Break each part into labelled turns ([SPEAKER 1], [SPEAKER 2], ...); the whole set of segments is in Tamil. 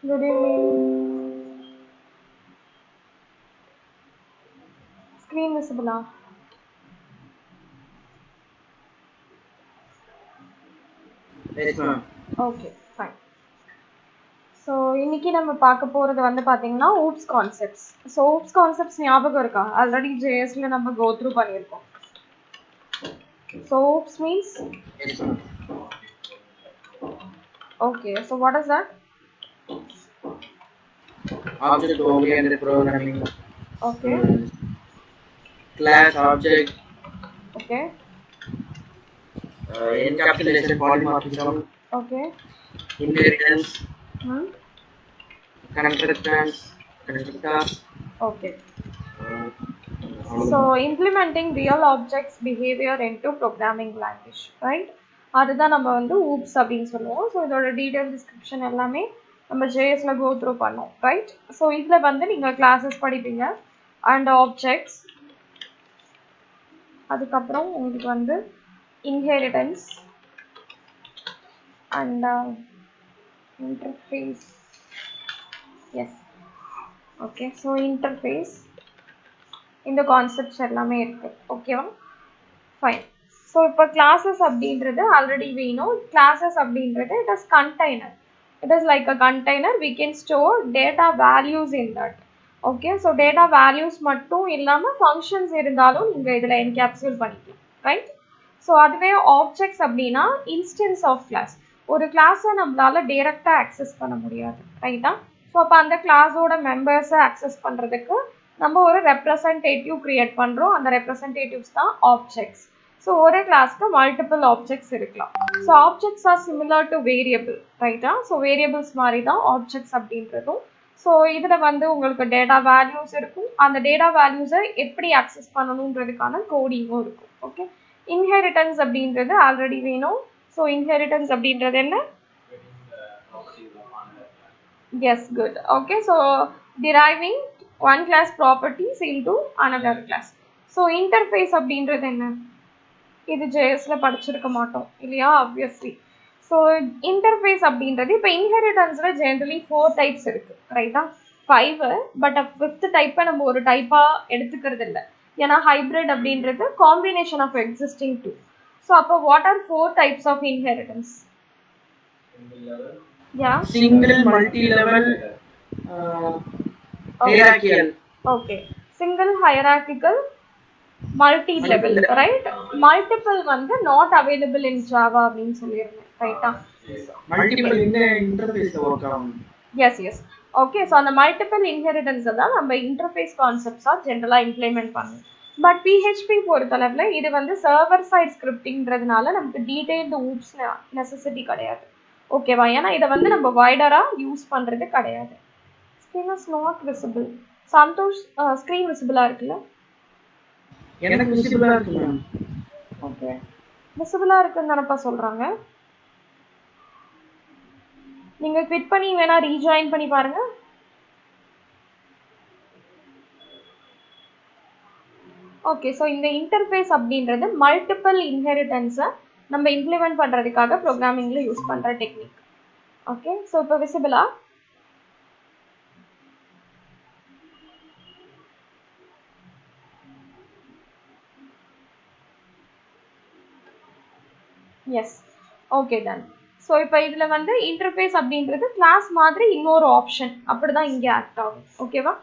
[SPEAKER 1] Good evening. Screen visible.
[SPEAKER 2] Yes, ma'am.
[SPEAKER 1] Okay, fine. So இன்னைக்கு நம்ம பார்க்க போறது வந்து பாத்தீங்கன்னா oops concepts. So oops concepts ஞாபகம் இருக்கா? Already JS ல நம்ம go through பண்ணிருக்கோம். So oops means?
[SPEAKER 2] Yes, ma'am.
[SPEAKER 1] Okay, so what is that?
[SPEAKER 2] Object-oriented programming.
[SPEAKER 1] Okay.
[SPEAKER 2] Class object.
[SPEAKER 1] Okay.
[SPEAKER 2] Encapsulation polymorphism.
[SPEAKER 1] Okay.
[SPEAKER 2] Inheritance.
[SPEAKER 1] Hmm?
[SPEAKER 2] Constructors.
[SPEAKER 1] Okay.
[SPEAKER 2] All
[SPEAKER 1] So implementing real objects behavior into programming language, right? அதுதான் நம்ம வந்து oops அப்படின்னு சொல்லுவோம். ஸோ இதோட டீடைல் டிஸ்கிரிப்ஷன் எல்லாமே நம்ம ஜேஎஸ்ல கோ த்ரூ பண்ணோம், ரைட்? ஸோ இதில் வந்து நீங்கள் கிளாஸஸ் படிப்பீங்க அண்ட் ஆப்ஜெக்ட்ஸ், அதுக்கப்புறம் உங்களுக்கு வந்து inheritance and interface. Yes, okay. So interface, இந்த கான்செப்ட்ஸ் எல்லாமே இருக்கு, ஓகேவா? ஃபைன். ஸோ இப்போ கிளாஸஸ் அப்படின்றது ஆல்ரெடி வேணும். கிளாஸஸ் அப்படின்றது it is container. It is like a container. We can store data values in that. Okay, so data values மட்டும் இல்லாமல் ஃபங்க்ஷன்ஸ் இருந்தாலும் நீங்கள் இதில் என்கேப்சுலேட் பண்ணிக்கலாம், ரைட்? ஸோ அதுவே ஆப்ஜெக்ட்ஸ் அப்படின்னா இன்ஸ்டன்ஸ் ஆஃப் கிளாஸ். ஒரு கிளாஸை நம்மளால டைரெக்டாக ஆக்சஸ் பண்ண முடியாது, ரைட்டா? ஸோ அப்போ அந்த கிளாஸோட மெம்பர்ஸை ஆக்சஸ் பண்ணுறதுக்கு நம்ம ஒரு ரெப்ரசன்டேட்டிவ் கிரியேட் பண்ணுறோம். அந்த ரெப்ரசன்டேட்டிவ்ஸ் தான் ஆப்ஜெக்ட்ஸ். ஸோ ஒரே கிளாஸ்க்கு மல்டிபிள் ஆப்ஜெக்ட்ஸ் இருக்கலாம். So objects R similar to variable, ரைட்டா? ஸோ வேரியபிள்ஸ் மாதிரி தான் ஆப்ஜெக்ட்ஸ் அப்படின்றதும். ஸோ இதில் வந்து உங்களுக்கு டேட்டா வேல்யூஸ் இருக்கும். அந்த டேட்டா வேல்யூஸை எப்படி ஆக்சஸ் பண்ணணுன்றதுக்கான கோடிங்கும் இருக்கும், ஓகே? இன்ஹெரிட்டன்ஸ் அப்படின்றது ஆல்ரெடி வேணும். ஸோ இன்ஹெரிட்டன்ஸ் அப்படின்றது என்ன? Yes, good. Okay, so deriving one class properties into another class. So interface அப்படின்றது என்ன? இது ஜேஎஸ்ல படிச்சிருக்க மாட்டோம் இல்லையா, ஆப்வியஸ்லி. ஸோ இன்டர்ஃபேஸ் அப்படின்றது இப்போ இன்ஹெரிட்டன்ஸ்ல ஜென்ரலி 4 டைப்ஸ் இருக்கு, ரைட்டா? 5, பட் 5th டைப்பை நம்ம ஒரு டைப்பா எடுத்துக்கிறது இல்லை. ஏன்னா ஹைபிரிட் அப்படின்றது காம்பினேஷன் ஆஃப் எக்ஸிஸ்டிங் 2. ஸோ அப்போ what are 4 types of inheritance? Yeah.
[SPEAKER 2] Single multi-level hierarchical.
[SPEAKER 1] Okay. Single hierarchical, multi-level, right? Multiple வந்து not available in Java அப்படின்னு சொல்லியிருந்தேன், ரைட்டா?
[SPEAKER 2] Multiple in the interface work ஆகும்.
[SPEAKER 1] Yes, yes. Okay, so அந்த மல்டிபிள் இன்ஹெரிட்டன்ஸ் தான் நம்ம இன்டர்ஃபேஸ் கான்செப்ட்ஸாக ஜென்ரலாக இம்ப்ளிமெண்ட் பண்ணுவோம். பட் பிஹெச்பி பொறுத்தளவில் இது வந்து சர்வர் சைட் ஸ்கிரிப்டிங்கிறதுனால நமக்கு டீடைல்டு ஊப்ஸ் நெசசிட்டி கிடையாது, ஓகேவா? ஏன்னா இதை வந்து நம்ம வைடராக யூஸ் பண்ணுறது கிடையாது. Screen is not visible. Santhosh, screen விசிபிளாக இருக்குல்ல?
[SPEAKER 2] எனக்கு விசிபிளா இருக்கு மேம்.
[SPEAKER 1] ஓகே, விசிபிளாக இருக்குன்னு தானப்பா சொல்கிறாங்க. நீங்கள் குவிட் பண்ணி வேணா ரீஜாயின் பண்ணி பாருங்க. ஓகே, ஸோ இந்த இன்டர்ஃபேஸ் அப்படின்றது மல்டிபிள் இன்ஹெரிட்டன்ஸை நம்ம இம்ப்ளிமெண்ட் பண்ணுறதுக்காக ப்ரோக்ராமிங்கில் யூஸ் பண்ணுற டெக்னிக். ஓகே, ஸோ இப்போ விசிபிளா? Yes, okay, done. ஸோ இப்போ இதில் வந்து இன்டர்ஃபேஸ் அப்படின்றது கிளாஸ் மாதிரி இன்னொரு ஆப்ஷன் அப்படி தான் இங்கே ஆக்ட் ஆகும், ஓகேவா?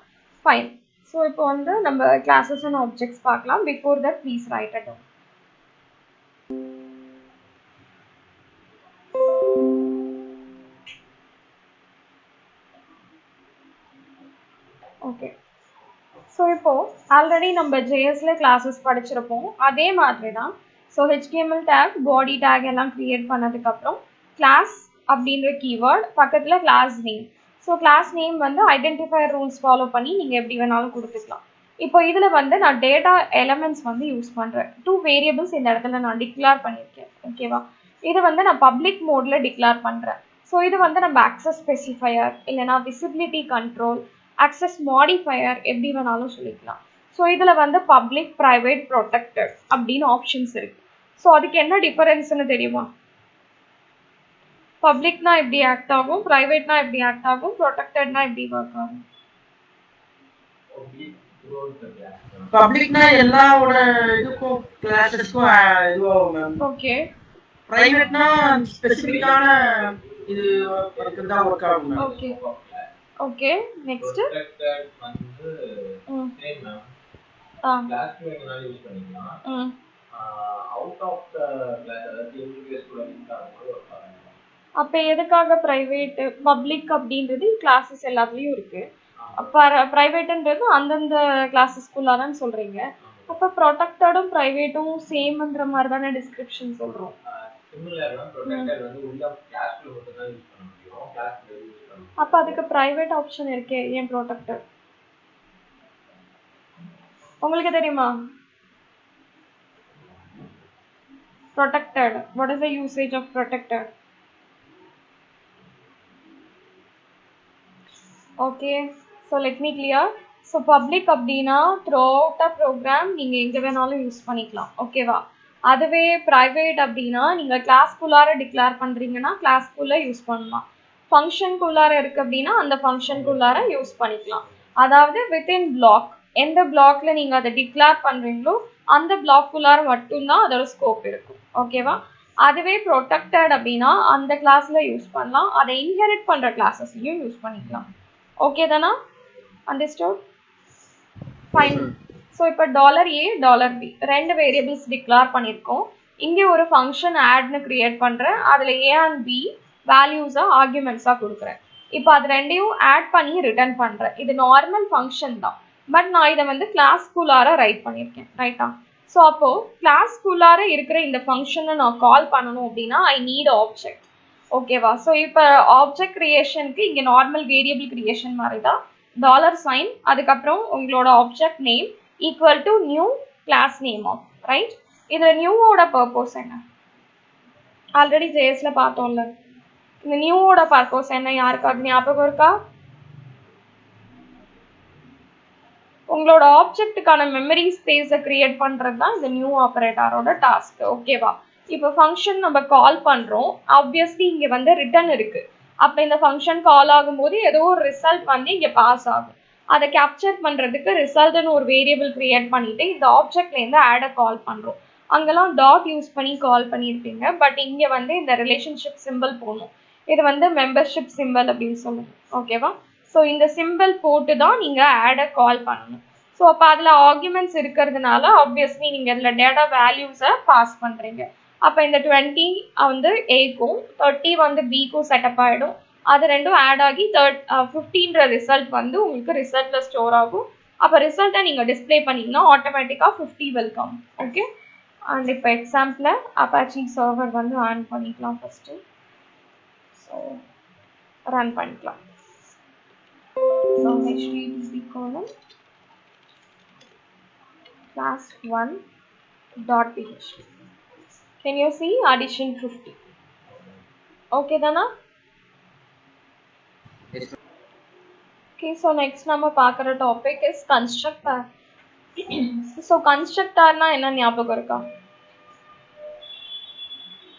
[SPEAKER 1] ஃபைன். ஸோ இப்போ வந்து நம்ம கிளாஸஸ் அண்ட் ஆப்ஜெக்ட்ஸ் பார்க்கலாம். Before that please write it down. Okay, so இப்போது ஆல்ரெடி நம்ம ஜேஎஸ்ல கிளாஸஸ் படிச்சிருப்போம். அதே மாதிரி தான். So HTML tag, body tag எல்லாம் க்ரியேட் பண்ணதுக்கப்புறம் கிளாஸ் அப்படின்ற கீவேர்ட் பக்கத்தில் class name. So class name வந்து ஐடென்டிஃபையர் ரூல்ஸ் ஃபாலோ பண்ணி நீங்கள் எப்படி வேணாலும் கொடுத்துக்கலாம். இப்போ இதில் வந்து நான் டேட்டா எலமெண்ட்ஸ் வந்து யூஸ் பண்ணுறேன். 2 வேரியபிள்ஸ் இந்த இடத்துல நான் டிக்ளேர் பண்ணியிருக்கேன், ஓகேவா? இது வந்து நான் பப்ளிக் மோடில் டிக்ளேர் பண்ணுறேன். ஸோ இது வந்து நம்ம ஆக்சஸ் ஸ்பெசிஃபையர் இல்லைனா விசிபிலிட்டி கண்ட்ரோல், access modifier எப்படி வேணாலும் சொல்லிக்கலாம். ஸோ இதில் வந்து பப்ளிக், ப்ரைவேட், ப்ரொடெக்டட் அப்படின்னு ஆப்ஷன்ஸ் இருக்கு. ஸோ அதுக்கு என்ன டிஃபரன்ஸ்னு தெரியுமா? பப்ளிக்னா எப்படி ஆக்ட் ஆகும், பிரைவேட்னா எப்படி ஆக்ட் ஆகும், ப்ரொடெக்டட்னா எப்படி ஒர்க் ஆகும்?
[SPEAKER 2] பப்ளிக்னா எல்லாவோட இதுக்கும் கிளாसेसக்கும் இதுவாகும் மேம்.
[SPEAKER 1] ஓகே.
[SPEAKER 2] பிரைவேட்னா ஸ்பெசிஃபிக்கான இது வர்க்கு தான் வர்க் ஆகும் மேம்.
[SPEAKER 1] ஓகே. ஓகே நெக்ஸ்ட்
[SPEAKER 3] வந்து சேம் மேம். கிளாஸ் வேணும்னாலும் யூஸ் பண்ணிக்கலாம். அவுட் ஆஃப் த கிளாஸ் அதாவது இன்டர்ஃபேஸ் கூட லிங்க் ஆகும்போது ஒர்க் ஆகும்.
[SPEAKER 1] அப்ப எதுக்காக பிரைவேட் பப்ளிக் அப்படின்றது கிளாஸஸ் எல்லாத்துலயும் இருக்கு. பிரைவேட்ன்றது அந்தந்த கிளாஸஸ்க்குள்ளாதான் சொல்றீங்க. அப்ப ப்ரொடெக்டடும் பிரைவேட்டும் சேம்ன்ற மாதிரி தானே டிஸ்கிரிப்ஷன் சொல்றோம்.
[SPEAKER 3] சிமிலர் தான். ப்ரொடெக்டட் வந்து உள்ள கிளாஸ்க்குள்ள மட்டும் தான் யூஸ் பண்ண முடியும். கிளாஸ்ல யூஸ் பண்ண முடியும்.
[SPEAKER 1] அப்ப அதுக்கு பிரைவேட் ஆப்ஷன் இருக்கே, ஏன் ப்ரொடெக்டட்? உங்களுக்கு தெரியுமா? protected, what is the usage of protected? Okay, so let me clear. So public அப்படினா throughout a program நீங்க எங்க வேணாலும் யூஸ் பண்ணிக்கலாம். ஓகேவா? அதுவே private அப்படினா நீங்க கிளாஸ்க்குள்ளார டிக்ளேர் பண்றீங்கன்னா கிளாஸ்க்குள்ள யூஸ் பண்ணலாம். ஃபங்க்ஷனுக்குள்ளார இருக்கு அப்படின்னா அந்த ஃபங்க்ஷனுக்குள்ளார யூஸ் பண்ணிக்கலாம். அதாவது within block, எந்த பிளாக்ல நீங்க அதை டிக்ளேர் பண்றீங்களோ அந்த பிளாக்குள்ளார மட்டும்தான் அதோட ஸ்கோப் இருக்கும். ஓகேவா? அதுவே ப்ரொடெக்டட் அப்படின்னா அந்த கிளாஸ்ல யூஸ் பண்ணலாம், அதை இன்ஹெரிட் பண்ற கிளாஸஸ்லயும் யூஸ் பண்ணிக்கலாம். ஓகே தானா? அண்டர்ஸ்டுட்? ஃபைன். ஸோ இப்போ $A $B ரெண்டு வேரியபிள்ஸ் டிக்ளேர் பண்ணியிருக்கோம். இங்கே ஒரு ஃபங்க்ஷன் ஆட்னு கிரியேட் பண்ணுறேன். அதில் A and B வேல்யூஸாக ஆர்குமெண்ட்ஸாக கொடுக்குறேன். இப்போ அது ரெண்டையும் ஆட் பண்ணி ரிட்டர்ன் பண்ணுறேன். இது நார்மல் ஃபங்க்ஷன் தான், பட் நான் இதை வந்து கிளாஸ்க்குள்ளார ரைட் பண்ணியிருக்கேன். ரைட்டா? ஸோ அப்போது கிளாஸ்க்குள்ளார இருக்கிற இந்த ஃபங்க்ஷனை நான் கால் பண்ணணும் அப்படின்னா ஐ நீட் ஆப்ஜெக்ட். ஓகேவா? ஸோ இப்போ ஆப்ஜெக்ட் கிரியேஷனுக்கு இங்கே நார்மல் வேரியபிள் கிரியேஷன் மாதிரி தான் $, அதுக்கப்புறம் உங்களோட object name equal to new class name of, right? இதில் நியூவோட பர்பஸ் என்ன? ஆல்ரெடி ஜேஎஸ்ல பார்த்தோம்ல. இந்த நியூவோட பர்பஸ் என்ன யாருக்காவது ஞாபகம் இருக்கா? உங்களோட ஆப்ஜெக்ட்டுக்கான மெமரி ஸ்பேஸை கிரியேட் பண்ணுறது தான் இந்த நியூ ஆப்ரேட்டரோட டாஸ்க். ஓகேவா? இப்போ ஃபங்க்ஷன் நம்ம கால் பண்ணுறோம், ஆப்வியஸ்லி இங்கே வந்து ரிட்டர்ன் இருக்குது. அப்போ இந்த ஃபங்க்ஷன் கால் ஆகும்போது ஏதோ ஒரு ரிசல்ட் வந்து இங்கே பாஸ் ஆகும். அதை கேப்சர் பண்ணுறதுக்கு ரிசல்ட்னு ஒரு வேரியபிள் கிரியேட் பண்ணிவிட்டு இந்த ஆப்ஜெக்ட்லேருந்து ஆடை கால் பண்ணுறோம். அங்கெல்லாம் டாட் யூஸ் பண்ணி கால் பண்ணியிருப்பீங்க, பட் இங்கே வந்து இந்த ரிலேஷன்ஷிப் சிம்பிள் போடணும். இது வந்து மெம்பர்ஷிப் சிம்பிள் அப்படின்னு சொல்லுவோம். ஓகேவா? ஸோ இந்த சிம்பிள் போட்டு தான் நீங்கள் ஆடை கால் பண்ணணும். ஸோ அப்போ அதில் ஆர்குமெண்ட்ஸ் இருக்கிறதுனால ஆப்வியஸ்லி நீங்கள் இதில் டேட்டா வேல்யூஸை பாஸ் பண்ணுறீங்க. அப்போ இந்த 20 வந்து ஏக்கும் 30 வந்து பிக்கும் செட்டப் ஆகிடும். அது ரெண்டும் ஆட் ஆகி 15ன்ற ரிசல்ட் வந்து உங்களுக்கு ரிசல்ட்டில் ஸ்டோர் ஆகும். அப்போ ரிசல்ட்டை நீங்கள் டிஸ்பிளே பண்ணிங்கன்னா ஆட்டோமேட்டிக்காக 50 வெல்கம். ஓகே, அண்ட் இப்போ எக்ஸாம்பிளில் அப்பாச்சி சர்வர் வந்து ஆன் பண்ணிக்கலாம். ஃபஸ்ட்டு ஸோ ரன் பண்ணிக்கலாம். So HTTP:// class1.php. Can you see addition 50? Okay dana?
[SPEAKER 2] Yes.
[SPEAKER 1] Okay, so next nama paakra topic is constructor. So constructor na enna nyabagam iruka?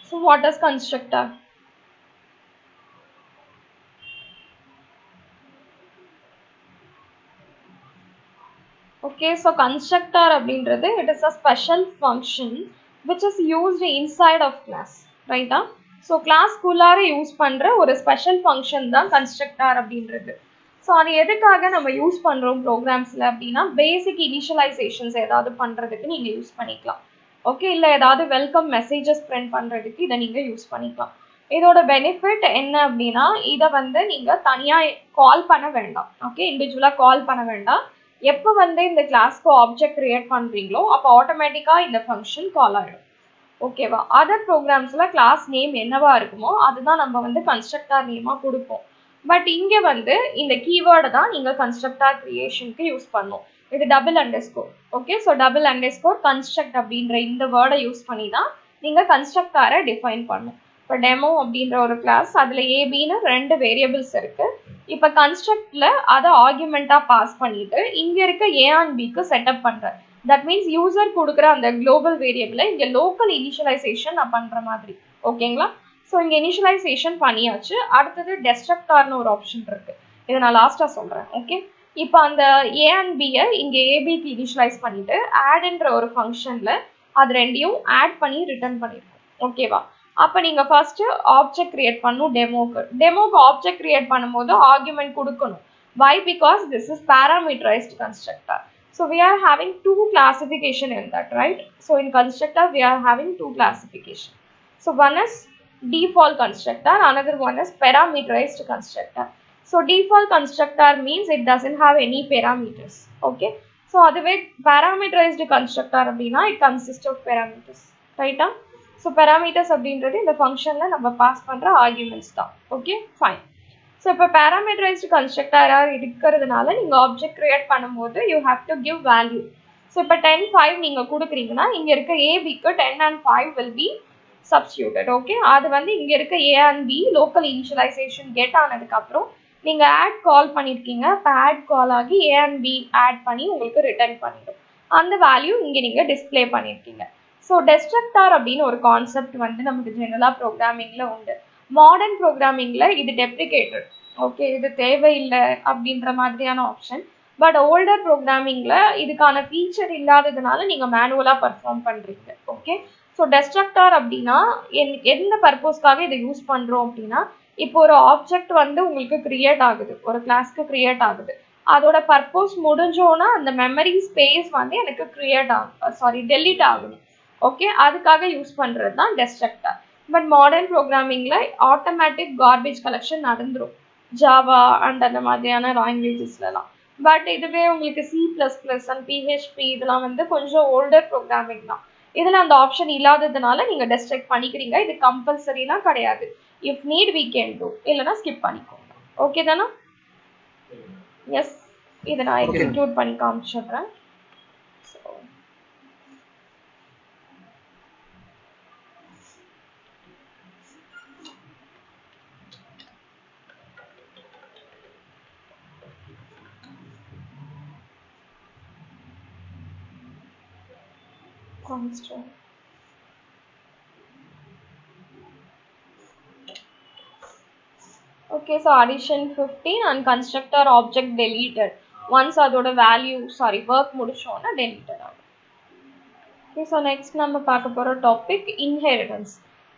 [SPEAKER 1] So what is constructor? Okay, so constructor அப்படின்றது it is a special function which is used inside of class, right? So class குள்ளார யூஸ் பண்ற ஒரு ஸ்பெஷல் ஃபங்க்ஷன் தான் constructor அப்படின்றது. ஸோ அது எதுக்காக நம்ம யூஸ் பண்ணுறோம் ப்ரோக்ராம்ஸில் அப்படின்னா பேசிக் இனிஷியலைசேஷன்ஸ் ஏதாவது பண்ணுறதுக்கு நீங்கள் யூஸ் பண்ணிக்கலாம். ஓகே, இல்லை ஏதாவது வெல்கம் மெசேஜஸ் பிரிண்ட் பண்ணுறதுக்கு இதை நீங்கள் யூஸ் பண்ணிக்கலாம். இதோட பெனிஃபிட் என்ன அப்படின்னா இதை வந்து நீங்கள் தனியாக கால் பண்ண வேண்டாம். ஓகே, இண்டிவிஜுவலாக கால் பண்ண வேண்டாம். எப்போ வந்து இந்த கிளாஸ்க்கு ஆப்ஜெக்ட் கிரியேட் பண்ணுறீங்களோ அப்போ ஆட்டோமேட்டிக்காக இந்த ஃபங்க்ஷன் கால் ஆகிடும். ஓகேவா? அதர் ப்ரோக்ராம்ஸில் கிளாஸ் நேம் என்னவா இருக்குமோ அதுதான் நம்ம வந்து கன்ஸ்ட்ரக்டர் நேமாக கொடுப்போம். பட் இங்கே வந்து இந்த கீவேர்டை தான் நீங்கள் கன்ஸ்ட்ரக்டர் கிரியேஷனுக்கு யூஸ் பண்ணணும். இது $_. ஓகே, ஸோ $_ கன்ஸ்ட்ரக்ட் அப்படின்ற இந்த வேர்டை யூஸ் பண்ணி தான் நீங்கள் கன்ஸ்ட்ரக்டரை டிஃபைன் பண்ணணும். இப்போ டெமோ அப்படின்ற ஒரு கிளாஸ், அதில் ஏபின்னு 2 வேரியபிள்ஸ் இருக்குது. இப்போ கன்ஸ்ட்ரக்டில் அதை ஆர்குமெண்ட்டாக பாஸ் பண்ணிவிட்டு இங்கே இருக்க ஏ அண்ட் பிக்கு செட்டப் பண்ணுறேன். தட் மீன்ஸ் யூசர் கொடுக்குற அந்த குளோபல் வேரியபிளை இங்கே லோக்கல் இனிஷியலைசேஷன் நான் பண்ணுற மாதிரி. ஓகேங்களா? ஸோ இங்கே இனிஷியலைசேஷன் பண்ணியாச்சு. அடுத்தது டெஸ்ட்ரக்டார்னு ஒரு ஆப்ஷன் இருக்கு, இதை நான் லாஸ்ட்டாக சொல்கிறேன். ஓகே, இப்போ அந்த ஏ அண்ட் பியை இங்கே ஏபிக்கு இனிஷியலைஸ் பண்ணிட்டு ஆட்ன்ற ஒரு ஃபங்க்ஷனில் அது ரெண்டையும் ஆட் பண்ணி ரிட்டர்ன் பண்ணியிருக்கோம். ஓகேவா? அப்போ நீங்கள் ஃபர்ஸ்ட் ஆப்ஜெக்ட் கிரியேட் பண்ணணும். டெமோக்கு ஆப்ஜெக்ட் கிரியேட் பண்ணும்போது ஆர்குமெண்ட் கொடுக்கணும். Why? Because this is parameterized constructor. So we are having two classification in that, right? So in constructor we are having two classification. So one is default constructor, another one is parameterized constructor. So default constructor means it doesn't have any parameters. Okay. So otherwise parameterized constructor abdina it consists of parameters, right? So parameters அப்படின்றது இந்த ஃபங்க்ஷன்ல நம்ம பாஸ் பண்ற ஆர்குமெண்ட்ஸ் தான். Okay, fine. ஸோ இப்போ பேராமீட்டரைஸ்டு கன்ஸ்ட்ரக்டராக இருக்கிறதுனால நீங்கள் ஆப்ஜெக்ட் கிரியேட் பண்ணும்போது you have to give value. So இப்போ 10, 5 நீங்கள் கொடுக்குறீங்கன்னா இங்கே இருக்க ஏபிக்கு 10 and 5 will be substituted. Okay, அது வந்து இங்கே இருக்க A and B local initialisation get ஆனதுக்கப்புறம் நீங்கள் ஆட் கால் பண்ணியிருக்கீங்க. இப்போ ஆட் கால் ஆகி ஏ அண்ட் பி ஆட் பண்ணி உங்களுக்கு ரிட்டர்ன் பண்ணிடும். அந்த வேல்யூ இங்கே நீங்கள் டிஸ்பிளே பண்ணியிருக்கீங்க. ஸோ டெஸ்ட்ரக்டார் அப்படின்னு ஒரு கான்செப்ட் வந்து நமக்கு ஜெனரலாக ப்ரோக்ராமிங்கில் உண்டு. மாடர்ன் ப்ரோக்ராமிங்கில் இது டெப்ரிகேட்டட். ஓகே, இது தேவையில்லை அப்படின்ற மாதிரியான ஆப்ஷன். பட் ஓல்டர் ப்ரோக்ராமிங்கில் இதுக்கான ஃபீச்சர் இல்லாததுனால நீங்கள் மேனுவலாக பர்ஃபார்ம் பண்ணுறீங்க. ஓகே, ஸோ டெஸ்ட்ரக்டார் அப்படின்னா எந்த பர்பஸ்க்காக இதை யூஸ் பண்ணுறோம் அப்படின்னா, இப்போ ஒரு ஆப்ஜெக்ட் வந்து உங்களுக்கு கிரியேட் ஆகுது, ஒரு கிளாஸ்க்கு கிரியேட் ஆகுது. அதோட பர்பஸ் முடிஞ்சோன்னா அந்த மெமரி ஸ்பேஸ் வந்து எனக்கு டெலீட் ஆகணும். ஓகே, அதுக்காக யூஸ் பண்ணுறது தான் டெஸ்ட்ரக்டார். பட் மாடர்ன் ப்ரோக்ராமிங்கில் ஆட்டோமேட்டிக் கார்பேஜ் கலெக்ஷன் நடந்துடும் ஜாவா அண்ட் அந்த மாதிரியான லாங்குவேஜஸ்லாம். பட் இதுவே உங்களுக்கு C++ அண்ட் PHP இதெல்லாம் வந்து கொஞ்சம் ஓல்டர் ப்ரோக்ராமிங் தான். இதில் அந்த ஆப்ஷன் இல்லாததுனால நீங்கள் டெஸ்ட்ரக்ட் பண்ணிக்கிறீங்க. இது கம்பல்சரிலாம் கிடையாது. If need we can do, இல்லைனா ஸ்கிப் பண்ணிக்கோங்க. ஓகே தானா? எஸ், இதை நான் எக்ஸிக்யூட் பண்ணி காமிச்சிடுறேன். Constant. Okay, so addition 15 and constructor object deleted. Once அதோட value work முடிச்சோன்னா deleted ஆகும். Okay, so next நம்ம பார்க்க போற topic inheritance.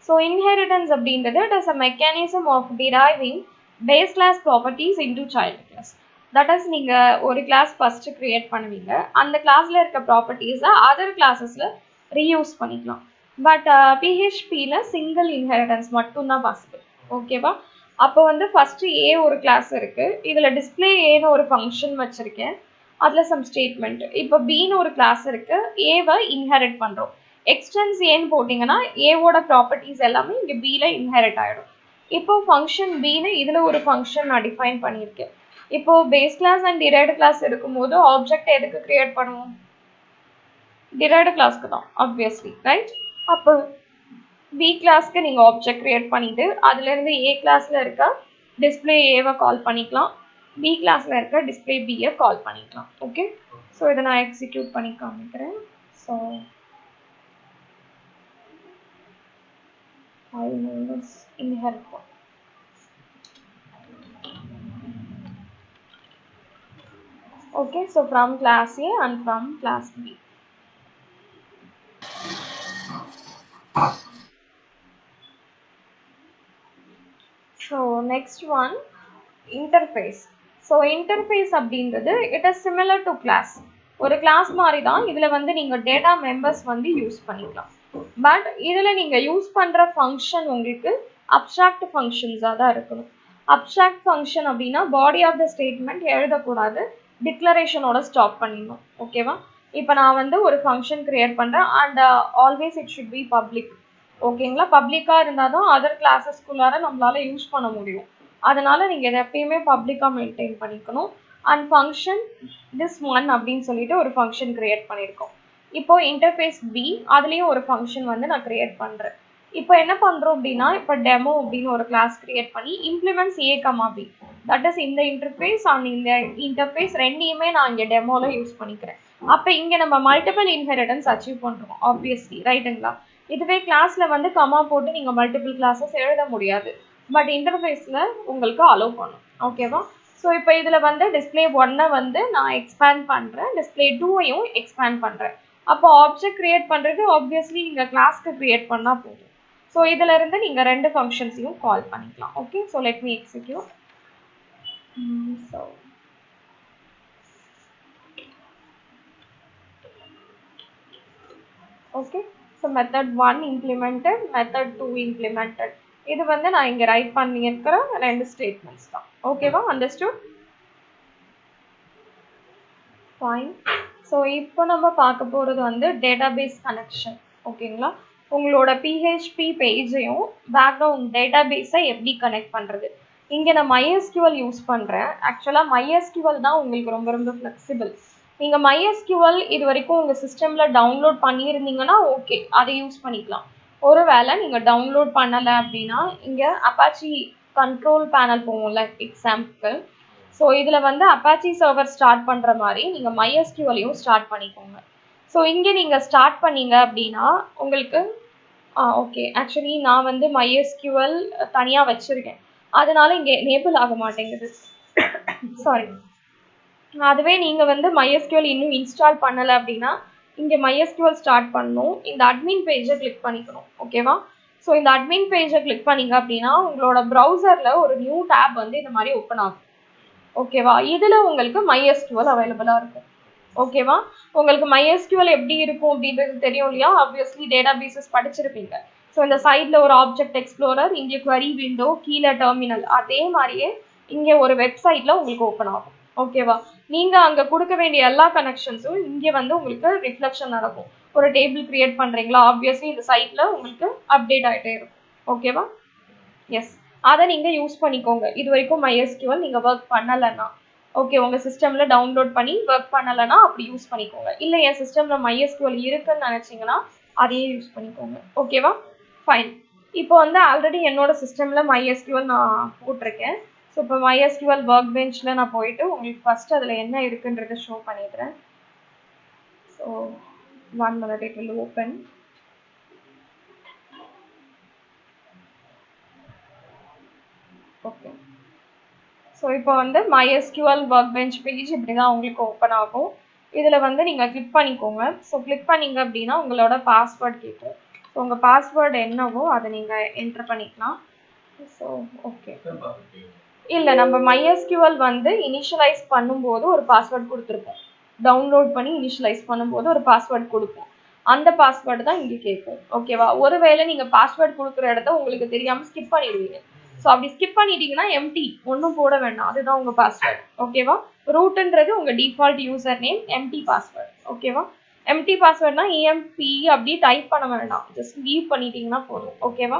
[SPEAKER 1] So inheritance அப்படின்றது it is a mechanism of deriving base class properties into child class. That is, நீங்க ஒரு கிளாஸ் ஃபர்ஸ்ட் கிரியேட் பண்ணுவீங்க. அந்த கிளாஸ்ல இருக்க ப்ராப்பர்ட்டிஸை அதர் கிளாஸஸ்ல ரீயூஸ் பண்ணிக்கலாம். பட் PHPல சிங்கிள் இன்ஹெரிட்டன்ஸ் மட்டும்தான் பாசிபிள். ஓகேவா? அப்போ வந்து ஃபர்ஸ்ட் ஏ ஒரு கிளாஸ் இருக்கு, இதுல டிஸ்பிளே ஏன்னு ஒரு ஃபங்க்ஷன் வச்சிருக்கேன், அதுல சம் ஸ்டேட்மெண்ட். இப்போ பின்னு ஒரு கிளாஸ் இருக்கு, ஏவை இன்ஹெரிட் பண்றோம். எக்ஸ்டென்ஸ் ஏன்னு போட்டிங்கன்னா ஏவோட ப்ராப்பர்ட்டிஸ் எல்லாமே இங்கே பியில் இன்ஹெரிட் ஆகிடும். இப்போ ஃபங்க்ஷன் பின்னு இதில் ஒரு ஃபங்க்ஷன் நான் டிஃபைன் பண்ணியிருக்கேன். இப்போ base class and derived class இருக்கும்போது ஆப்ஜெக்ட் எதுக்கு கிரியேட் பண்ணுவோம்? டிரைவ்டு கிளாஸ்க்கு தான் ஆப்வியஸ்லி, ரைட்? அப்போ பி கிளாஸ்க்கு நீங்கள் ஆப்ஜெக்ட் கிரியேட் பண்ணிட்டு அதுலேருந்து ஏ கிளாஸில் இருக்க டிஸ்பிளே ஏவை கால் பண்ணிக்கலாம், பி கிளாஸில் இருக்க டிஸ்பிளே பியை கால் பண்ணிக்கலாம். ஓகே, ஸோ இதை நான் எக்ஸிக்யூட் பண்ணி காமிக்கிறேன். So I minus inherit one. Okay, so from class A and from class B. So next one, interface. So interface அப்படின்றது it is similar to class. ஒரு கிளாஸ் மாதிரி தான். இதில் வந்து நீங்கள் டேட்டா மெம்பர்ஸ் வந்து யூஸ் பண்ணிக்கலாம். பட் இதில் நீங்கள் யூஸ் பண்ணுற ஃபங்க்ஷன் உங்களுக்கு அப்ஸ்ட்ராக்ட் ஃபங்க்ஷன்ஸாக தான் இருக்கணும். அப்ஸ்ட்ராக்ட் ஃபங்க்ஷன் அப்படின்னா பாடி ஆஃப் த ஸ்டேட்மெண்ட் எழுதக்கூடாது, டிக்ளரேஷனோட ஸ்டாப் பண்ணிடணும். ஓகேவா? இப்போ நான் வந்து ஒரு ஃபங்க்ஷன் கிரியேட் பண்ணுறேன் and always it should be public. ஓகேங்களா? பப்ளிக்காக இருந்தால் தான் அதர் கிளாஸஸ்குள்ளார நம்மளால யூஸ் பண்ண முடியும். அதனால நீங்கள் இதை எப்பயுமே பப்ளிக்காக மெயின்டைன் பண்ணிக்கணும். அண்ட் ஃபங்க்ஷன் திஸ் ஒன் அப்படின்னு சொல்லிட்டு ஒரு ஃபங்க்ஷன் கிரியேட் பண்ணியிருக்கோம். இப்போ இன்டர்ஃபேஸ் பி, அதுலேயும் ஒரு ஃபங்க்ஷன் வந்து நான் கிரியேட் பண்ணுறேன். இப்போ என்ன பண்ணுறோம் அப்படின்னா, இப்போ டெமோ அப்படின்னு ஒரு கிளாஸ் கிரியேட் பண்ணி implements A comma B, that is இந்த இன்டர்ஃபேஸ் அண்ட் இந்த இன்டர்ஃபேஸ் ரெண்டையுமே நான் இங்கே டெமோவில் யூஸ் பண்ணிக்கிறேன். அப்போ இங்கே நம்ம மல்டிபிள் இன்ஹெரிட்டன்ஸ் அச்சீவ் பண்ணுறோம் ஆப்வியஸ்லி, ரைட்டுங்களா? இதுவே கிளாஸ்ல வந்து கமா போட்டு நீங்க மல்டிபிள் கிளாஸஸ் எழுத முடியாது. பட் இன்டர்ஃபேஸ்ல உங்களுக்கு அலோவ் பண்ணும். ஓகேவா? ஸோ இப்போ இதில் வந்து டிஸ்பிளே 1 வந்து நான் எக்ஸ்பேண்ட் பண்ணுறேன், டிஸ்பிளே 2ஐயும் எக்ஸ்பேண்ட் பண்ணுறேன். அப்போ ஆப்ஜெக்ட் கிரியேட் பண்ணுறது ஆப்வியஸ்லி நீங்கள் கிளாஸ்க்கு கிரியேட் பண்ணால் போதும். ஸோ இதில் இருந்து நீங்கள் 2 ஃபங்க்ஷன்ஸையும் கால் பண்ணிக்கலாம். Okay, so let me execute. So okay, so method 1 implemented, method 2 implemented. இது வந்து நான் இங்கே ரைட் பண்ணியிருக்கிற 2 ஸ்டேட்மெண்ட்ஸ் தான். ஓகேவா? அண்டர்ஸ்டுட்? ஃபைன். ஸோ இப்போ நம்ம பார்க்க போகிறது வந்து டேட்டாபேஸ் கனெக்ஷன். ஓகேங்களா? உங்களோட பிஹெச்பி பேஜையும் பேக்ரவுண்ட் டேட்டாபேஸை எப்படி கனெக்ட் பண்ணுறது. இங்கே நான் MySQL யூஸ் பண்ணுறேன். ஆக்சுவலாக MySQL தான் உங்களுக்கு ரொம்ப ரொம்ப ஃப்ளெக்சிபிள். நீங்கள் MySQL இது வரைக்கும் உங்கள் சிஸ்டமில் டவுன்லோட் பண்ணியிருந்தீங்கன்னா ஓகே, அதை யூஸ் பண்ணிக்கலாம். ஒருவேளை நீங்கள் டவுன்லோட் பண்ணலை அப்படின்னா இங்கே அப்பாச்சி கண்ட்ரோல் பேனல் போகும்ல எக்ஸாம்பிள். ஸோ இதில் வந்து அப்பாச்சி சர்வர் ஸ்டார்ட் பண்ணுற மாதிரி நீங்கள் MySQLையும் ஸ்டார்ட் பண்ணிக்கோங்க. ஸோ இங்கே நீங்கள் ஸ்டார்ட் பண்ணீங்க அப்படின்னா உங்களுக்கு ஓகே, ஆக்சுவலி நான் வந்து MySQL தனியாக வச்சுருக்கேன், அதனால இங்கே எனேபிள் ஆக மாட்டேங்குது. சாரி. அதுவே நீங்கள் வந்து MySQL இன்னும் இன்ஸ்டால் பண்ணலை அப்படின்னா இங்கே MySQL ஸ்டார்ட் பண்ணணும், இந்த அட்மின் பேஜை கிளிக் பண்ணிக்கணும். ஓகேவா? ஸோ இந்த அட்மின் பேஜை கிளிக் பண்ணிங்க அப்படின்னா உங்களோட ப்ரௌசரில் ஒரு நியூ டேப் வந்து இந்த மாதிரி ஓப்பன் ஆகும். ஓகேவா? இதில் உங்களுக்கு MySQL அவைலபிளாக இருக்கும். ஓகேவா? உங்களுக்கு MySQL எப்படி இருக்கும் அப்படின்றது தெரியும் இல்லையா? ஆப்வியஸ்லி டேட்டாபேஸஸ் படிச்சிருப்பீங்க. ஸோ இந்த சைடில் ஒரு ஆப்ஜெக்ட் எக்ஸ்ப்ளோரர், இங்கே query விண்டோ, கீழே டெர்மினல், அதே மாதிரியே இங்கே ஒரு வெப்சைட்டில் உங்களுக்கு ஓப்பன் ஆகும். ஓகேவா? நீங்கள் அங்கே கொடுக்க வேண்டிய எல்லா கனெக்ஷன்ஸும் இங்கே வந்து உங்களுக்கு ரிஃப்ளெக்ஷன் நடக்கும். ஒரு டேபிள் கிரியேட் பண்ணுறீங்களா, ஆப்வியஸ்லி இந்த சைட்டில் உங்களுக்கு அப்டேட் ஆகிட்டே இருக்கும். ஓகேவா? எஸ், அதை நீங்கள் யூஸ் பண்ணிக்கோங்க. இது வரைக்கும் MySQL நீங்கள் ஒர்க் பண்ணலைன்னா ஓகே, உங்கள் சிஸ்டமில் டவுன்லோட் பண்ணி ஒர்க் பண்ணலைன்னா அப்படி யூஸ் பண்ணிக்கோங்க. இல்லை என் சிஸ்டமில் MySQL இருக்குன்னு நினச்சிங்கன்னா அதையே யூஸ் பண்ணிக்கோங்க. ஓகேவா? ஃபைன். இப்போ வந்து ஆல்ரெடி என்னோட சிஸ்டமில் MySQL நான் போட்டிருக்கேன். ஸோ இப்போ MySQL ஒர்க் பெஞ்சில் நான் போயிட்டு உங்களுக்கு ஃபஸ்ட்டு அதில் என்ன இருக்குன்றதை ஷோ பண்ணிடுறேன். So 1 minute it will open. Okay, so இப்போ வந்து MySQL ஒர்க் பெஞ்ச் பேஜ் இப்படி தான் உங்களுக்கு ஓப்பன் ஆகும். இதில் வந்து நீங்கள் கிளிக் பண்ணிக்கோங்க. ஸோ கிளிக் பண்ணிங்க அப்படின்னா உங்களோட பாஸ்வேர்ட் கேட்கும். ஸோ உங்கள் பாஸ்வேர்டு என்னவோ அதை நீங்கள் என்ட்ரு பண்ணிக்கலாம். ஸோ ஓகே, இல்லை நம்ம MySQL வந்து இனிஷியலைஸ் பண்ணும்போது ஒரு பாஸ்வேர்டு கொடுத்துருப்போம். டவுன்லோட் பண்ணி இனிஷியலைஸ் பண்ணும்போது ஒரு பாஸ்வேர்டு கொடுப்போம். அந்த பாஸ்வேர்டு தான் இங்கே கேட்கும். ஓகேவா? ஒருவேளை நீங்கள் பாஸ்வேர்டு கொடுக்குற இடத்த உங்களுக்கு தெரியாமல் ஸ்கிப் பண்ணிடுவீங்க. ஸோ அப்படி ஸ்கிப் பண்ணிட்டீங்கன்னா எம்டி, ஒன்றும் போட வேண்டாம், அதுதான் உங்கள் பாஸ்வேர்டு. ஓகேவா? ரூட்ன்றது உங்கள் default user name, empty password. ஓகேவா? எம்டி பாஸ்வேர்ட்னா EMP அப்படி டைப் பண்ண வேண்டாம், ஜஸ்ட் லீவ் பண்ணிட்டீங்கன்னா போதும். ஓகேவா?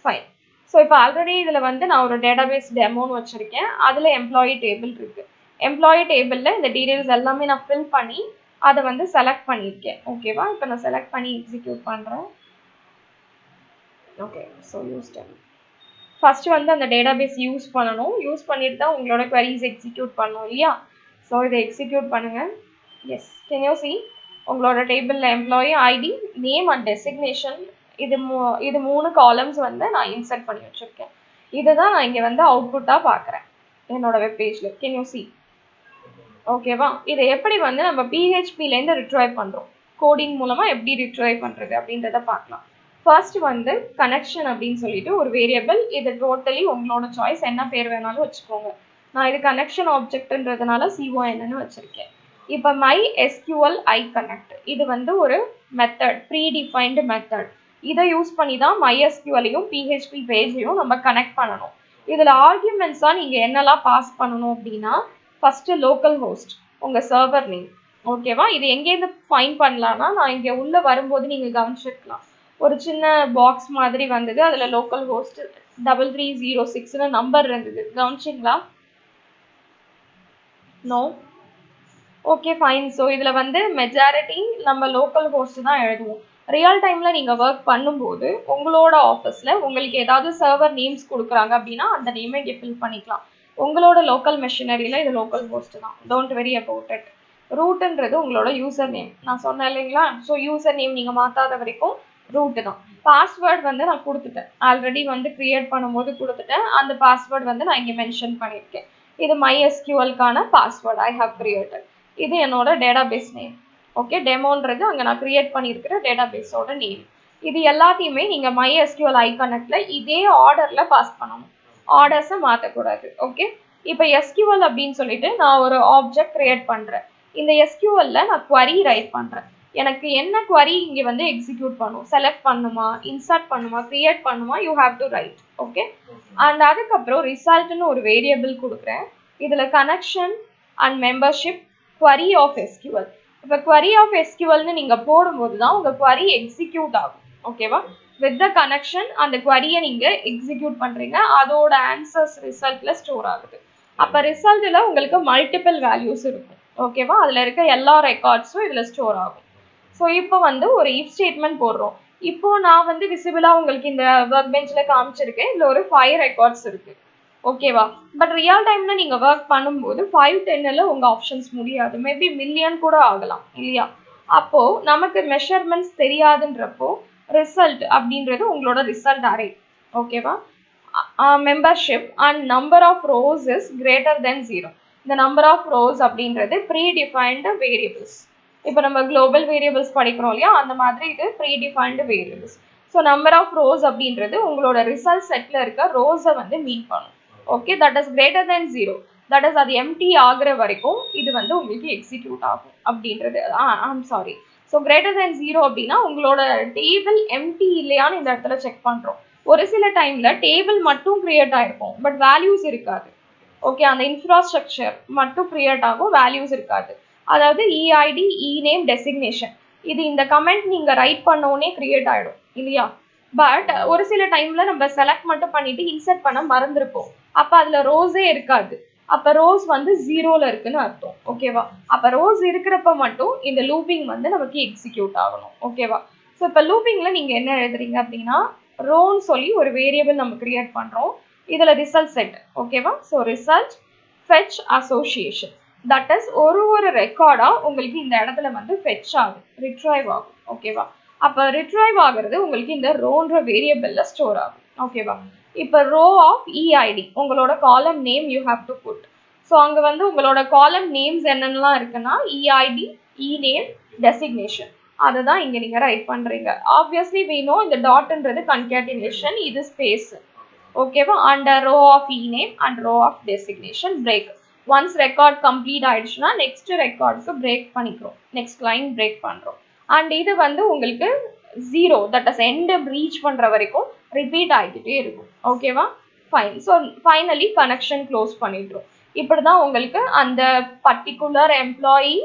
[SPEAKER 1] ஃபைன். ஸோ இப்போ ஆல்ரெடி இதில் வந்து நான் ஒரு டேட்டாபேஸ் டெமோன்னு வச்சுருக்கேன். அதில் எம்ப்ளாயி டேபிள் இருக்குது. எம்ப்ளாயி டேபிளில் இந்த டீடைல்ஸ் எல்லாமே நான் ஃபில் பண்ணி அதை வந்து செலக்ட் பண்ணியிருக்கேன். ஓகேவா? இப்போ நான் செலக்ட் பண்ணி எக்ஸிக்யூட் பண்ணுறேன். Okay, so use time. First வந்து அந்த டேட்டாபேஸ் யூஸ் பண்ணணும். யூஸ் பண்ணிட்டு தான் உங்களோட queries எக்ஸிக்யூட் பண்ணணும் இல்லையா? ஸோ இதை எக்ஸிக்யூட் பண்ணுங்கள். எஸ், கேன் யூ சி உங்களோட டேபிளில் employee ID, name and designation, இது 3 காலம்ஸ் வந்து நான் இன்சர்ட் பண்ணி வச்சுருக்கேன். இதுதான் நான் இங்கே வந்து அவுட்புட்டாக பார்க்குறேன் என்னோட வெப் பேஜில். Can you C? ஓகேவா? இதை எப்படி வந்து நம்ம PHPலேருந்து ரிட்ரைவ் பண்ணுறோம், கோடிங் மூலமாக எப்படி ரிட்ரைவ் பண்ணுறது அப்படின்றத பார்க்கலாம். ஃபர்ஸ்ட் வந்து கனெக்ஷன் அப்படின்னு சொல்லிட்டு ஒரு வேரியபிள், இது டோட்டலி உங்களோட சாய்ஸ், என்ன பேர் வேணாலும் வச்சுக்கோங்க. நான் இது கனெக்ஷன் ஆப்ஜெக்ட்ன்றதுனால CONன்னு வச்சுருக்கேன். இப்போ MySQL iConnect இது வந்து ஒரு மெத்தட், ப்ரீ டிஃபைன்டு மெத்தட். இதை யூஸ் பண்ணி தான் MySQLையும் PHP பேஜையும் நம்ம கனெக்ட் பண்ணணும். இதில் ஆர்கியூமெண்ட்ஸாக நீங்கள் என்னெல்லாம் பாஸ் பண்ணணும் அப்படின்னா, ஃபஸ்ட்டு லோக்கல் ஹோஸ்ட், உங்கள் சர்வர் நேம். ஓகேவா? இது எங்கேருந்து ஃபைன் பண்ணலான்னா, நான் இங்கே உள்ளே வரும்போது நீங்கள் கவனிச்சிருக்கலாம், ஒரு சின்ன பாக்ஸ் மாதிரி வந்தது, அதில் லோக்கல் ஹோஸ்ட் 3306ன்னு நம்பர் இருந்தது. கவனிச்சிங்களா? நோ? Okay, fine. ஸோ இதில் வந்து மெஜாரிட்டி நம்ம லோக்கல் ஹோஸ்ட் தான் எழுதுவோம். ரியல் டைமில் நீங்கள் ஒர்க் பண்ணும்போது உங்களோட ஆஃபீஸில் உங்களுக்கு ஏதாவது சர்வர் நேம்ஸ் கொடுக்குறாங்க அப்படின்னா அந்த நேமை இங்கே ஃபில் பண்ணிக்கலாம். உங்களோட லோக்கல் மெஷினரியில் இது லோக்கல் ஹோஸ்ட் தான். Don't worry about it. ரூட்ன்றது உங்களோட யூசர் நேம், நான் சொன்னேன் இல்லைங்களா? ஸோ யூசர் நேம் நீங்கள் மாற்றாத வரைக்கும் ரூட் தான். பாஸ்வேர்ட் வந்து நான் கொடுத்துட்டேன், ஆல்ரெடி வந்து கிரியேட் பண்ணும்போது கொடுத்துட்டேன். அந்த பாஸ்வேர்ட் வந்து நான் இங்கே மென்ஷன் பண்ணியிருக்கேன். இது MySQLக்கான பாஸ்வேர்ட் ஐ ஹவ் கிரியேட்டட். இது என்னோட டேட்டாபேஸ் நேம். ஓகே, டெமோன்றது அங்கே நான் கிரியேட் பண்ணியிருக்கிற டேட்டாபேஸோட நேம். இது எல்லாத்தையுமே நீங்கள் MySQL ஐகானெக்ட்ல இதே ஆர்டரில் பாஸ் பண்ணணும், ஆர்டர்ஸை மாற்றக்கூடாது. ஓகே, இப்போ SQL அப்படின்னு சொல்லிட்டு நான் ஒரு ஆப்ஜெக்ட் கிரியேட் பண்ணுறேன். இந்த SQLல நான் query ரைட் பண்ணுறேன். எனக்கு என்ன query இங்கே வந்து எக்ஸிக்யூட் பண்ணும், செலக்ட் பண்ணுமா, இன்சர்ட் பண்ணுமா, கிரியேட் பண்ணுமா, you have to write. Okay, and அதுக்கப்புறம் ரிசல்ட்னு ஒரு வேரியபிள் கொடுக்குறேன். இதில் connection and membership query of SQL. இப்போ query ஆஃப் SQLனு நீங்கள் போடும்போது தான் உங்கள் query எக்ஸிக்யூட் ஆகும். ஓகேவா, வித் த கனெக்ஷன் அந்த queryயை நீங்கள் எக்ஸிக்யூட் பண்ணுறீங்க, அதோட ஆன்சர்ஸ் ரிசல்ட்ல ஸ்டோர் ஆகுது. அப்போ ரிசல்ட்டில் உங்களுக்கு மல்டிபிள் வேல்யூஸ் இருக்கும். ஓகேவா, அதில் இருக்க எல்லா ரெக்கார்ட்ஸும் இதில் ஸ்டோர் ஆகும். ஸோ இப்போ வந்து ஒரு இஃப் ஸ்டேட்மெண்ட் போடுறோம். இப்போ நான் வந்து விசிபிளாக உங்களுக்கு இந்த ஒர்க் பெஞ்சில் காமிச்சிருக்கேன். இதில் ஒரு 5 ரெக்கார்ட்ஸ் இருக்கு. ஓகேவா, பட் ரியல் டைம்ல நீங்கள் ஒர்க் பண்ணும்போது 510ல் உங்கள் ஆப்ஷன்ஸ் முடியாது, மேபி மில்லியன் கூட ஆகலாம் இல்லையா. அப்போ நமக்கு மெஷர்மெண்ட்ஸ் தெரியாதுன்றப்போ ரிசல்ட் அப்படின்றது உங்களோட ரிசல்ட் அரே. ஓகேவா, membership and number of rows is greater than 0. இந்த நம்பர் ஆஃப் ரோஸ் அப்படின்றது ப்ரீ டிஃபைன்டு வேரியபிள்ஸ். இப்போ நம்ம குளோபல் வேரியபிள்ஸ் படிக்கிறோம் இல்லையா, அந்த மாதிரி இது predefined variables. So number of rows அப்படின்றது உங்களோட ரிசல்ட் செட்டில் இருக்க ரோஸை வந்து மீன் பண்ணும். Okay, that is greater than 0. That is அது எம்டி ஆகிற வரைக்கும் இது வந்து உங்களுக்கு எக்ஸிக்யூட் ஆகும் அப்படின்றது. I'm sorry, so greater than 0 அப்படின்னா உங்களோட டேபிள் எம்டி இல்லையான்னு இந்த இடத்துல செக் பண்ணுறோம். ஒரு சில டைம்ல டேபிள் மட்டும் கிரியேட் ஆயிருக்கும், பட் வேல்யூஸ் இருக்காது. ஓகே, அந்த இன்ஃப்ராஸ்ட்ரக்சர் மட்டும் கிரியேட் ஆகும், வேல்யூஸ் இருக்காது. அதாவது EID ENAME டெசிக்னேஷன், இது இந்த கமெண்ட் நீங்க ரைட் பண்ணோடனே கிரியேட் ஆயிடும் இல்லையா. பட் ஒரு சில டைம்ல நம்ம செலக்ட் மட்டும் பண்ணிட்டு இன்சர்ட் பண்ண மறந்துருப்போம், அப்ப அதுல ரோஸே இருக்காது. அப்ப ரோஸ் வந்து 0ல இருக்குன்னு அர்த்தம். ஓகேவா, அப்ப ரோஸ் இருக்கிறப்ப மட்டும் இந்த லூப்பிங் வந்து நமக்கு எக்ஸிக்யூட் ஆகணும். ஓகேவா, ஸோ இப்போ லூப்பிங்ல நீங்க என்ன எழுதுறீங்க அப்படின்னா, ரோன்னு சொல்லி ஒரு வேரியபிள் நம்ம கிரியேட் பண்றோம். இதுல ரிசல்ட் செட். ஓகேவா, so result fetch association, that is ஒரு ரெக்கார்டா உங்களுக்கு இந்த இடத்துல வந்து ஃபெச் ஆகும், ரிட்ரைவ் ஆகும். ஓகேவா, அப்போ ரிட்ரைவ் ஆகிறது உங்களுக்கு இந்த ரோன்ற வேரியபிள்ல ஸ்டோர் ஆகும். ஓகேவா, இப்போ ரோ ஆஃப் EID உங்களோட column name you have to put. So அங்கே வந்து உங்களோட காலம் நேம்ஸ் என்னென்னலாம் இருக்குன்னா EID ENAME டெசிக்னேஷன், அதை தான் இங்கே நீங்கள் ரைட் பண்ணுறீங்க. ஆப்வியஸ்லி we know இந்த டாட்ன்றது கன்கேட்டினேஷன், இது ஸ்பேஸ். ஓகேவா, under row of ENAME and row of designation break. Once record complete ஆயிடுச்சுன்னா நெக்ஸ்ட் ரெக்கார்டுக்கு பிரேக் பண்ணிக்கிறோம், நெக்ஸ்ட் லைன் பிரேக் பண்ணுறோம். அண்ட் இது வந்து உங்களுக்கு 0, தட் இஸ் எண்ட் ரீச் பண்ணுற வரைக்கும் ரிப்பீட் ஆகிக்கிட்டே இருக்கும். ஓகேவா, fine. So finally connection close பண்ணிடுறோம். இப்படி தான் உங்களுக்கு அந்த பர்டிகுலர் எம்ப்ளாயி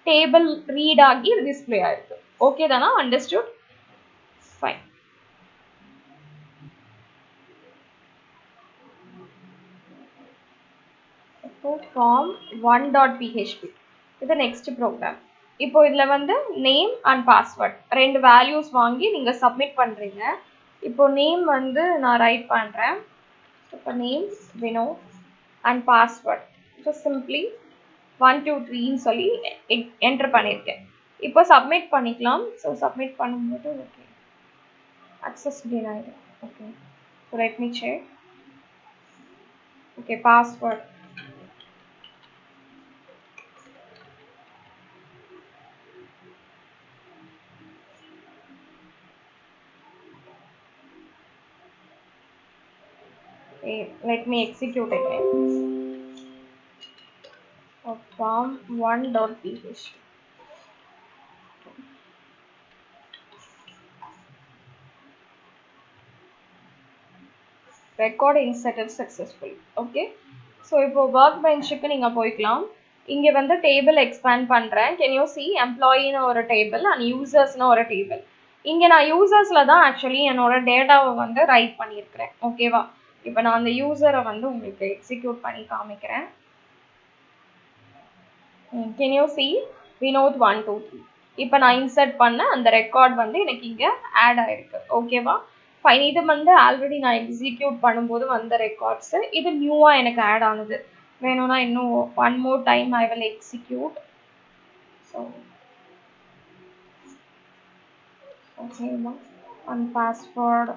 [SPEAKER 1] டேபிள் ரீட் ஆகி டிஸ்பிளே ஆயிருக்கு. ஓகே தானா, அண்டர்ஸ்டுட், ஃபைன். form 1.php இது நெக்ஸ்ட் ப்ரோக்ராம். இப்போ இதில் வந்து நேம் அண்ட் பாஸ்வேர்ட் 2 வேல்யூஸ் வாங்கி நீங்கள் சப்மிட் பண்ணுறீங்க. இப்போ நேம் வந்து நான் ரைட் பண்ணுறேன். இப்போ name Vinod and password so simply 123ன்னு சொல்லி என்டர் பண்ணியிருக்கேன். இப்போ சப்மிட் பண்ணிக்கலாம். ஸோ சப்மிட் பண்ணும்போது okay access denied. Okay, so let me check. Okay, password let me execute again. Form 1.php. Record inserted successfully. Okay, so இப்போ ஒர்க் பெஞ்சுக்கு நீங்கள் போய்க்கலாம். இங்கே வந்து டேபிள் எக்ஸ்பேண்ட் பண்ணுறேன். கேன் யூ சி எம்ப்ளாயின்னு ஒரு டேபிள் அண்ட் யூசர்ஸ்னு ஒரு டேபிள். இங்கே நான் யூசர்ஸில் தான் ஆக்சுவலி என்னோட டேட்டாவை வந்து ரைட் பண்ணியிருக்கிறேன். ஓகேவா, இப்போ நான் அந்த யூசரை வந்து உங்களுக்கு எக்ஸிக்யூட் பண்ணி காமிக்கிறேன். Can you see Vinod 123. இப்போ நான் இன்சர்ட் பண்ண அந்த ரெக்கார்ட் வந்து எனக்கு இங்கே ஆட் ஆயிருக்கு. ஓகேவா, ஃபைன். இது வந்து ஆல்ரெடி நான் எக்ஸிக்யூட் பண்ணும்போது வந்த ரெக்கார்ட்ஸு, இது நியூவாக எனக்கு ஆட் ஆனது. வேணும்னா இன்னும் one more time I will execute. So ஓகேவா, and password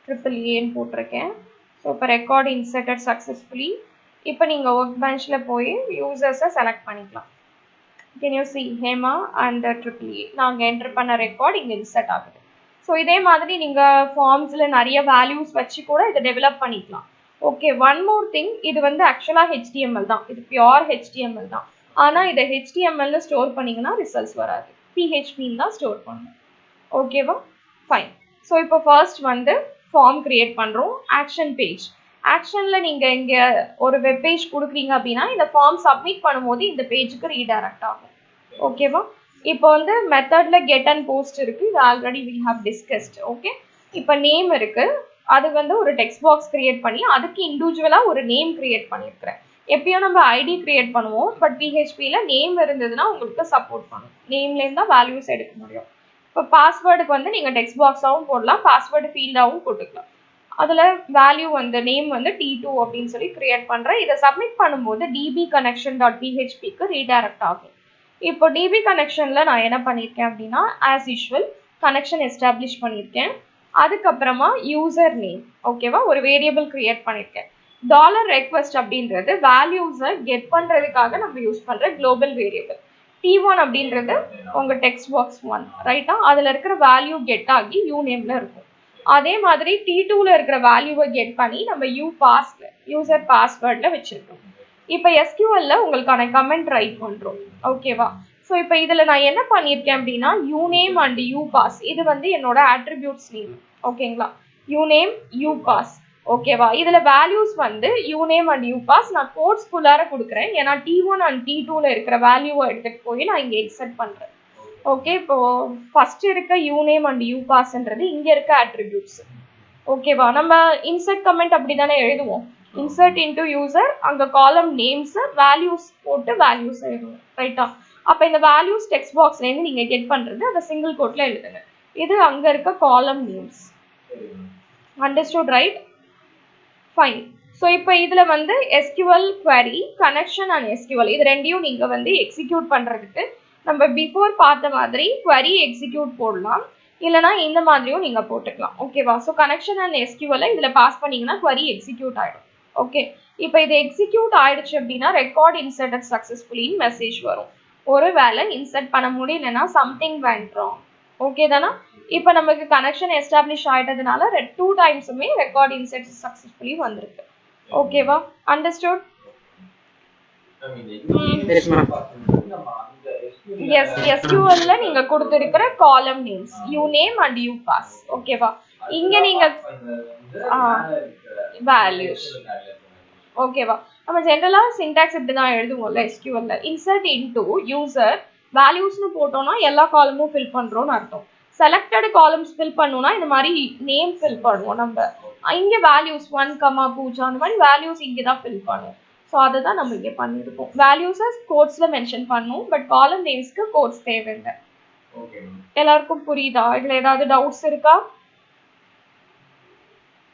[SPEAKER 1] AAA ன்னு போட்டிருக்கேன். ஸோ இப்போ ரெக்கார்ட் இன்சர்ட்டட் சக்ஸஸ்ஃபுல்லி. இப்போ நீங்கள் ஒர்க் பெஞ்சில் போய் யூசர்ஸை செலக்ட் பண்ணிக்கலாம். Can you see Hema and AAA? நாங்கள் என்டர் பண்ண ரெக்கார்ட் இங்கே இன்சர்ட் ஆகுது. ஸோ இதே மாதிரி நீங்கள் ஃபார்ம்ஸில் நிறைய வேல்யூஸ் வச்சு கூட இதை டெவலப் பண்ணிக்கலாம். ஓகே, ஒன் மோர் திங், இது வந்து ஆக்சுவலாக HTML தான், இது பியோர் HTML தான். ஆனால் இதை HTML ஸ்டோர் பண்ணிங்கன்னா ரிசல்ட்ஸ் வராது, PHP தான் ஸ்டோர் பண்ணணும். ஓகேவா, ஃபைன். ஸோ இப்போ ஃபர்ஸ்ட் வந்து ஃபார்ம் கிரியேட் பண்ணுறோம். ஆக்ஷன் பேஜ், ஆக்ஷனில் நீங்கள் இங்கே ஒரு வெப் பேஜ் கொடுக்குறீங்க அப்படின்னா இந்த ஃபார்ம் சப்மிட் பண்ணும்போது இந்த பேஜுக்கு ரீடைரக்ட் ஆகும். ஓகேவா, இப்போ வந்து மெத்தடில் கெட் அண்ட் போஸ்ட் இருக்குது, இது already we have discussed. Okay, இப்போ நேம் இருக்குது, அது வந்து ஒரு டெக்ஸ்ட் பாக்ஸ் கிரியேட் பண்ணி அதுக்கு இண்டிவிஜுவலாக ஒரு நேம் கிரியேட் பண்ணியிருக்கிறேன். எப்பயும் நம்ம ஐடி கிரியேட் பண்ணுவோம், பட் PHPயில் நேம் இருந்ததுன்னா உங்களுக்கு சப்போர்ட் பண்ணும், நேம்லேருந்து தான் வேல்யூஸ் எடுக்க முடியும். இப்போ பாஸ்வேர்டுக்கு வந்து நீங்கள் டெக்ஸ்ட் பாக்ஸாகவும் போடலாம், பாஸ்வேர்டு ஃபீல்டாகவும் போட்டுக்கலாம். அதில் வேல்யூ வந்து நேம் வந்து T2 அப்படின்னு சொல்லி கிரியேட் பண்ணுறேன். இதை சப்மிட் பண்ணும்போது dbconnection.phpக்கு ரீடைரக்ட் ஆகும். இப்போ DB கனெக்ஷனில் நான் என்ன பண்ணியிருக்கேன் அப்படின்னா ஆஸ் யூஷுவல் கனெக்ஷன் எஸ்டாப்ளிஷ் பண்ணியிருக்கேன். அதுக்கப்புறமா யூசர் நேம், ஓகேவா, ஒரு வேரியபிள் கிரியேட் பண்ணியிருக்கேன். $request அப்படின்றது வேல்யூஸை கெட் பண்ணுறதுக்காக நம்ம யூஸ் பண்ணுற குளோபல் வேரியபிள். T1 அப்படின்றது உங்கள் டெக்ஸ்ட் பாக்ஸ் 1, ரைட்டா, அதில் இருக்கிற வேல்யூ கெட் ஆகி யூ நேமில் இருக்கும். அதே மாதிரி T2ல இருக்கிற வேல்யூவை கெட் பண்ணி நம்ம யூசர் பாஸ்வேர்டில் வச்சுருக்கோம். இப்போ SQLல உங்களுக்கான கமெண்ட் ரைட் பண்ணுறோம். ஓகேவா, ஸோ இப்போ இதில் நான் என்ன பண்ணியிருக்கேன் அப்படின்னா யூநேம் அண்ட் யூபாஸ், இது வந்து என்னோட ஆட்ரிபியூட்ஸ் நேம். ஓகேங்களா, யூநேம் யூபாஸ். ஓகேவா, இதில் வேல்யூஸ் வந்து யூநேம் அண்ட் யூபாஸ் நான் கோட்ஸ்குள்ளார கொடுக்குறேன். ஏன்னா T1 அண்ட் T2ல இருக்கிற வேல்யூவை எடுத்துகிட்டு போய் நான் இங்கே இன்சர்ட் பண்ணுறேன். ஓகே, இப்போ ஃபர்ஸ்ட் இருக்க யூநேம் அண்ட் யூபாஸ்ன்றது இங்கே இருக்க ஆட்ரிபியூட்ஸ். ஓகேவா, நம்ம இன்சர்ட் கமெண்ட் அப்படி தானே எழுதுவோம், இன்சர்ட் இன்டு யூசர், அங்கே காலம் நேம்ஸ் வேல்யூஸ் போட்டு வேல்யூஸ் எழுதுவோம், ரைட்டா. அப்போ இந்த வேல்யூஸ் டெக்ஸ்ட் பாக்ஸ்லேருந்து நீங்கள் கெட் பண்ணுறது அந்த சிங்கிள் கோட்டில் எழுதுங்க. இது அங்கே இருக்க காலம் names. Understood, right, fine. So இப்போ இதில் வந்து SQL query, connection and SQL இது ரெண்டையும் நீங்கள் வந்து எக்ஸிக்யூட் பண்ணுறதுக்கு நம்ம பிஃபோர் பார்த்த மாதிரி query எக்ஸிக்யூட் போடலாம், இல்லைனா இந்த மாதிரியும் நீங்கள் போட்டுக்கலாம். ஓகேவா, ஸோ கனெக்ஷன் அண்ட் SQL இதில் பாஸ் பண்ணிங்கன்னா query எக்ஸிக்யூட் ஆகிடும். ஓகே, இப்போ இது எக்ஸிக்யூட் ஆயிடுச்சு அப்படின்னா ரெக்கார்ட் இன்சர்ட்டட் சக்ஸஸ்ஃபுல்லின்னு மெசேஜ் வரும். ஒரு வேளை இன்சர்ட் பண்ண முடியலன்னா சம்திங் வென்ட் ராங். ஓகே தானா, இப்போ நமக்கு கனெக்ஷன் எஸ்டாப்ளிஷ் ஆகிட்டதுனால 2 டைம்ஸுமே ரெக்கார்ட் இன்சர்ட் சக்ஸஸ்ஃபுல்லி வந்திருக்கு. ஓகேவா, அண்டர்ஸ்டுட்? எஸ், SQLல நீங்க கொடுத்திருக்கிற காலம் நேம்ஸ் யூநேம் அண்ட் யூபாஸ். ஓகேவா, இங்க நீங்க வேல்யூஸ். ஓகேவா, நம்ம ஜென்ரலா சின்டாக்ஸ் இப்படி தான் எழுதுவோம்ல SQLல. இன்சர்ட் இன்டு யூசர் வேல்யூஸ்னு போட்டோம்னா எல்லா காலமும் ஃபில் பண்றோம்னு அர்த்தம். செலக்டட் காலம்ஸ் ஃபில் பண்ணோம்னா இந்த மாதிரி நேம் ஃபில் பண்ணுவோம் நம்ம. இங்கே வேல்யூஸ் 1, 0 அந்த மாதிரி வேல்யூஸ் இங்கே தான் ஃபில் பண்ணுவோம். ஸோ அதை தான் நம்ம இங்கே பண்ணியிருக்கோம். வேல்யூஸை கோட்ஸில் மென்ஷன் பண்ணுவோம், பட் காலம் நேம்ஸ்க்கு கோட்ஸ் தேவையில்லை. எல்லாருக்கும் புரியுதா? இதில் ஏதாவது டவுட்ஸ் இருக்கா?